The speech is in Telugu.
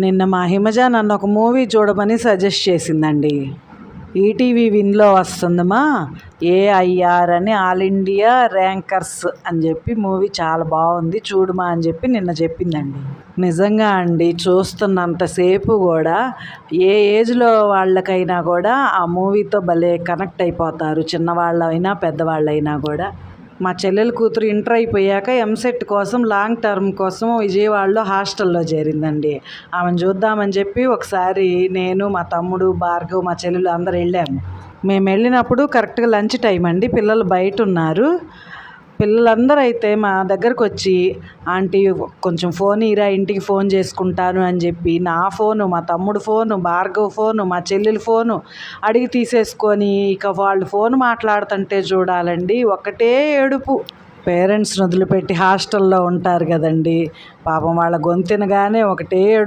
నిన్న మా హిమజ నన్ను ఒక మూవీ చూడమని సజెస్ట్ చేసిందండి. ఈటీవీ విన్లో వస్తుందమ్మా, ఏఐఆర్ అని, ఆల్ ఇండియా ర్యాంకర్స్ అని చెప్పి మూవీ చాలా బాగుంది చూడమా అని చెప్పి నిన్న చెప్పిందండి. నిజంగా అండి, చూస్తున్నంతసేపు కూడా ఏ ఏజ్లో వాళ్ళకైనా కూడా ఆ మూవీతో భలే కనెక్ట్ అయిపోతారు, చిన్నవాళ్ళైనా పెద్దవాళ్ళైనా కూడా. మా చెల్లెల కూతురు ఇంటర్ అయిపోయాక ఎంసెట్ కోసం లాంగ్ టర్మ్ కోసం విజయవాడలో హాస్టల్లో చేరిందండి. ఆమెను చూద్దామని చెప్పి ఒకసారి నేను, మా తమ్ముడు, భార్గవ్, మా చెల్లెలు అందరు వెళ్ళాము. మేము వెళ్ళినప్పుడు కరెక్ట్గా లంచ్ టైం అండి. పిల్లలు బయట ఉన్నారు. పిల్లలందరూ అయితే మా దగ్గరకు వచ్చి, ఆంటీ కొంచెం ఫోన్ ఇరా, ఇంటికి ఫోన్ చేసుకుంటాను అని చెప్పి నా ఫోను, మా తమ్ముడు ఫోను, భార్గవ్ ఫోను, మా చెల్లెలు ఫోను అడిగి తీసేసుకొని ఇక వాళ్ళు ఫోన్ మాట్లాడుతుంటే చూడాలండి, ఒకటే ఏడుపు. పేరెంట్స్ని వదిలిపెట్టి హాస్టల్లో ఉంటారు కదండి, పాపం వాళ్ళ గొంతునగానే ఒకటే ఏడుపు.